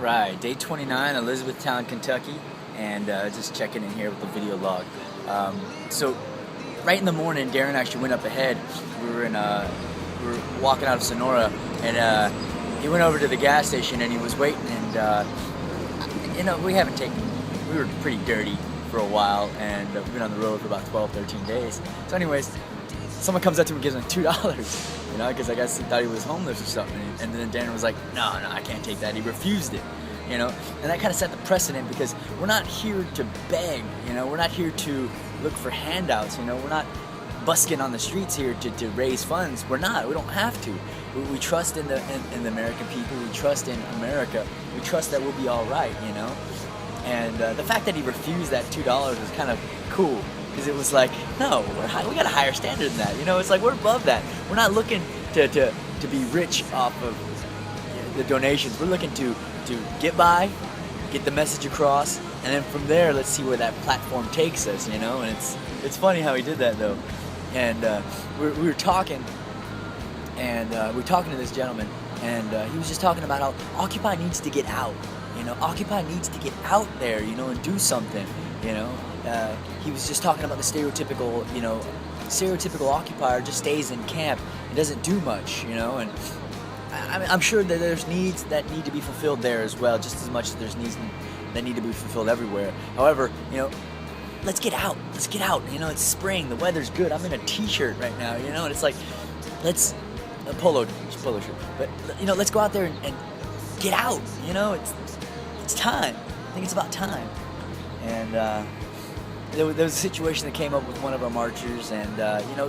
Right, day 29, Elizabethtown, Kentucky, and just checking in here with the video log. So, right in the morning, Darren actually went up ahead. We were walking out of Sonora, and he went over to the gas station and he was waiting. And we were pretty dirty for a while, and we've been on the road for about 12, 13 days. So, anyways, someone comes up to him and gives him $2. Because I guess he thought he was homeless or something. And then Darren was like, no, I can't take that. He refused it, and that kind of set the precedent, because we're not here to beg, we're not here to look for handouts, we're not busking on the streets here to raise funds. We don't have to. We trust in the American people. We trust in America. We trust that we'll be all right, And the fact that he refused that $2 was kind of cool. Because it was like, no, we got a higher standard than that. It's like we're above that. We're not looking to be rich off of the donations. We're looking to get by, get the message across, and then from there, let's see where that platform takes us. And it's funny how he did that though. And we were talking, and we were talking to this gentleman, and he was just talking about how Occupy needs to get out. Occupy needs to get out there, and do something. He was just talking about the stereotypical occupier just stays in camp and doesn't do much, and I'm sure that there's needs that need to be fulfilled there as well, just as much as there's needs that need to be fulfilled everywhere. However, let's get out. Let's get out. It's spring. The weather's good. I'm in a t-shirt right now, and it's like, let's a polo shirt. But let's go out there and get out. It's time. I think it's about time. And there was a situation that came up with one of our marchers, and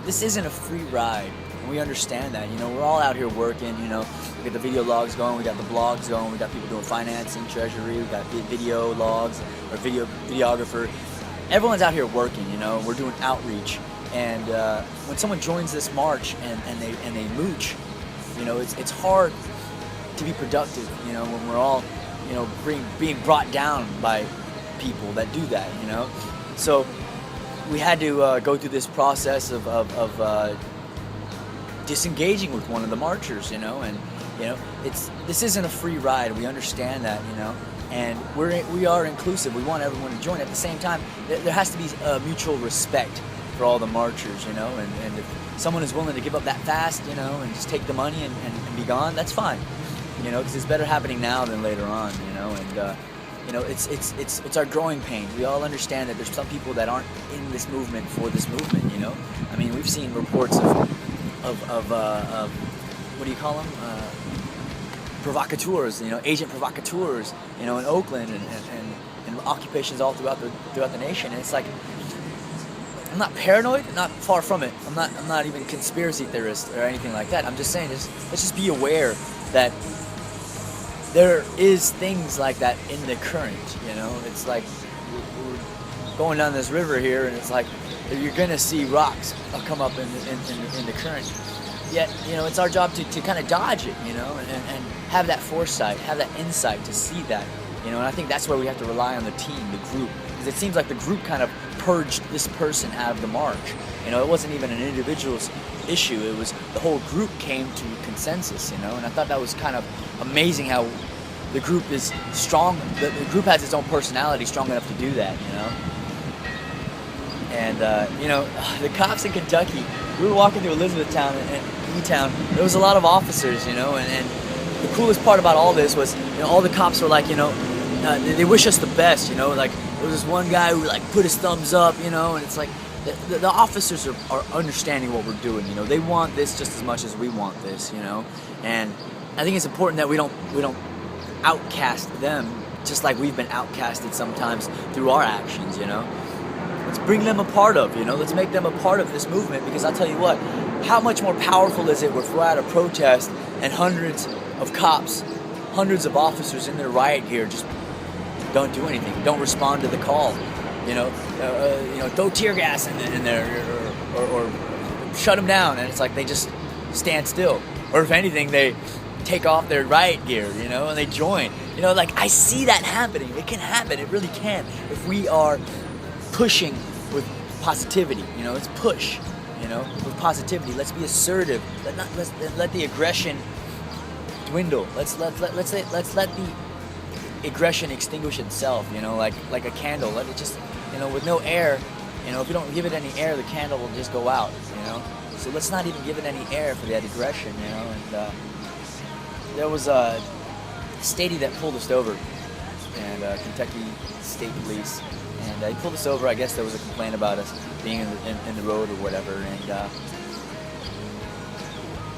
this isn't a free ride, and we understand that. We're all out here working. We got the video logs going, we got the blogs going, we got people doing financing, treasury, we got video logs, or videographer. Everyone's out here working. We're doing outreach, and when someone joins this march and they mooch, it's hard to be productive. When we're all being brought down by people that do that, So we had to go through this process of disengaging with one of the marchers, and this isn't a free ride. We understand that, and we are inclusive. We want everyone to join. At the same time, there has to be a mutual respect for all the marchers, and if someone is willing to give up that fast, and just take the money and be gone, that's fine, because it's better happening now than later on, and it's our growing pains. We all understand that there's some people that aren't in this movement for this movement. I mean, we've seen reports of what do you call them? Provocateurs. Agent provocateurs. In Oakland and occupations all throughout the nation. And it's like, I'm not paranoid, not far from it. I'm not even a conspiracy theorist or anything like that. I'm just saying, let's just be aware that there is things like that in the current. It's like we're going down this river here, and it's like you're gonna see rocks come up in the current. Yet, it's our job to kind of dodge it, and have that foresight, have that insight to see that, and I think that's where we have to rely on the team, the group, because it seems like the group kind of purged this person out of the march. It wasn't even an individual's issue. It was the whole group came to consensus, and I thought that was kind of amazing how the group is strong. The group has its own personality strong enough to do that, And, the cops in Kentucky, we were walking through Elizabethtown and E-Town. There was a lot of officers, and the coolest part about all this was, all the cops were like, they wish us the best, like there was this one guy who like put his thumbs up, and it's like the officers are understanding what we're doing, they want this just as much as we want this, and I think it's important that we don't outcast them just like we've been outcasted sometimes through our actions, Let's bring them a part of, let's make them a part of this movement, because I'll tell you what, how much more powerful is it if we're at a protest and hundreds of cops, hundreds of officers in their riot gear just don't do anything, don't respond to the call, throw tear gas in there or shut them down, and it's like they just stand still, or if anything, they take off their riot gear, and they join, like I see that happening. It can happen, it really can, if we are pushing with positivity. Let's push, with positivity. Let's be assertive. Let's let the aggression dwindle. Let's let aggression extinguish itself, you know, like a candle. Let it just, you know, with no air, you know, if you don't give it any air, the candle will just go out, you know. So let's not even give it any air for that aggression, you know. And there was a statey that pulled us over, and Kentucky State Police, and he pulled us over. I guess there was a complaint about us being in the road or whatever, and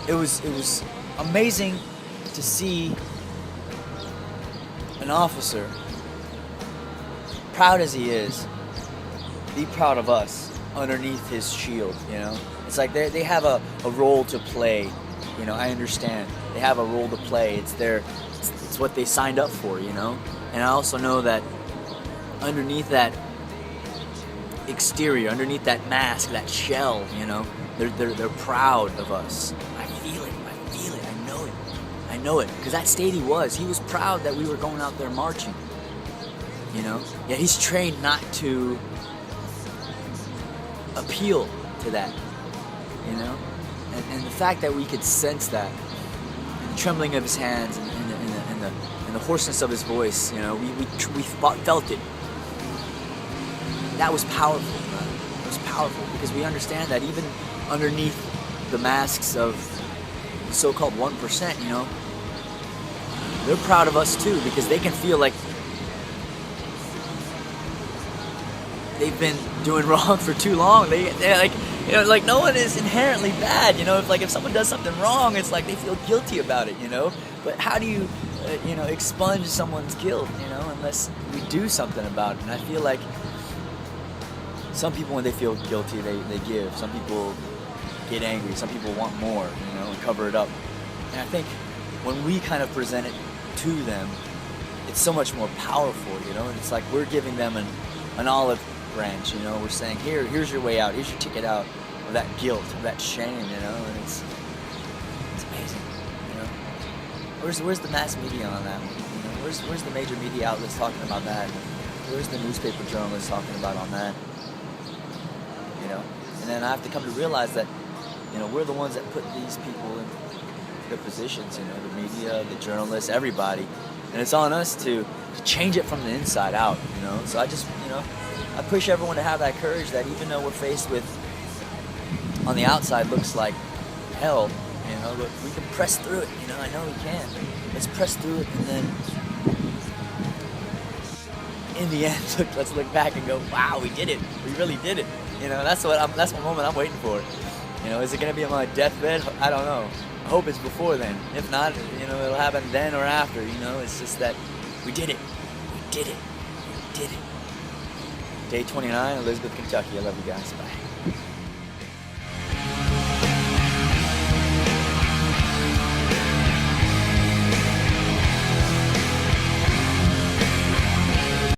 it was amazing to see an officer, proud as he is, be proud of us underneath his shield, you know. It's like they have a role to play, you know. I understand they have a role to play. It's what they signed up for, you know. And I also know that underneath that exterior, underneath that mask, that shell, you know, they're proud of us. I feel it. I know it, because that state he was proud that we were going out there marching, you know. Yeah, he's trained not to appeal to that, you know. And the fact that we could sense that, and the trembling of his hands, and the hoarseness of his voice, you know, we felt it. That was powerful, man. It was powerful, because we understand that even underneath the masks of the so-called 1%, you know, they're proud of us too, because they can feel like they've been doing wrong for too long. They're like, you know, like no one is inherently bad, you know. If someone does something wrong, it's like they feel guilty about it, you know. But how do you, you know, expunge someone's guilt, you know, unless we do something about it? And I feel like some people, when they feel guilty, they give. Some people get angry. Some people want more, you know, and cover it up. And I think when we kind of present it to them, it's so much more powerful, you know. And it's like we're giving them an olive branch, you know. We're saying, here's your way out. Here's your ticket out of that guilt, of that shame, you know. And it's amazing, you know. Where's the mass media on that one? You know, where's the major media outlets talking about that? Where's the newspaper journalists talking about on that? You know. And then I have to come to realize that, you know, we're the ones that put these people in their positions, you know, the media, the journalists, everybody. And it's on us to change it from the inside out, you know. So I just, you know, I push everyone to have that courage, that even though we're faced with, on the outside looks like hell, you know, but we can press through it, you know. I know we can. Let's press through it, and then in the end, let's look back and go, wow, we did it. We really did it. You know, that's the moment I'm waiting for. You know, is it going to be on my deathbed? I don't know. I hope it's before then. If not, you know, it'll happen then or after, you know. It's just that we did it. We did it. We did it. Day 29, Elizabeth, Kentucky. I love you guys. Bye.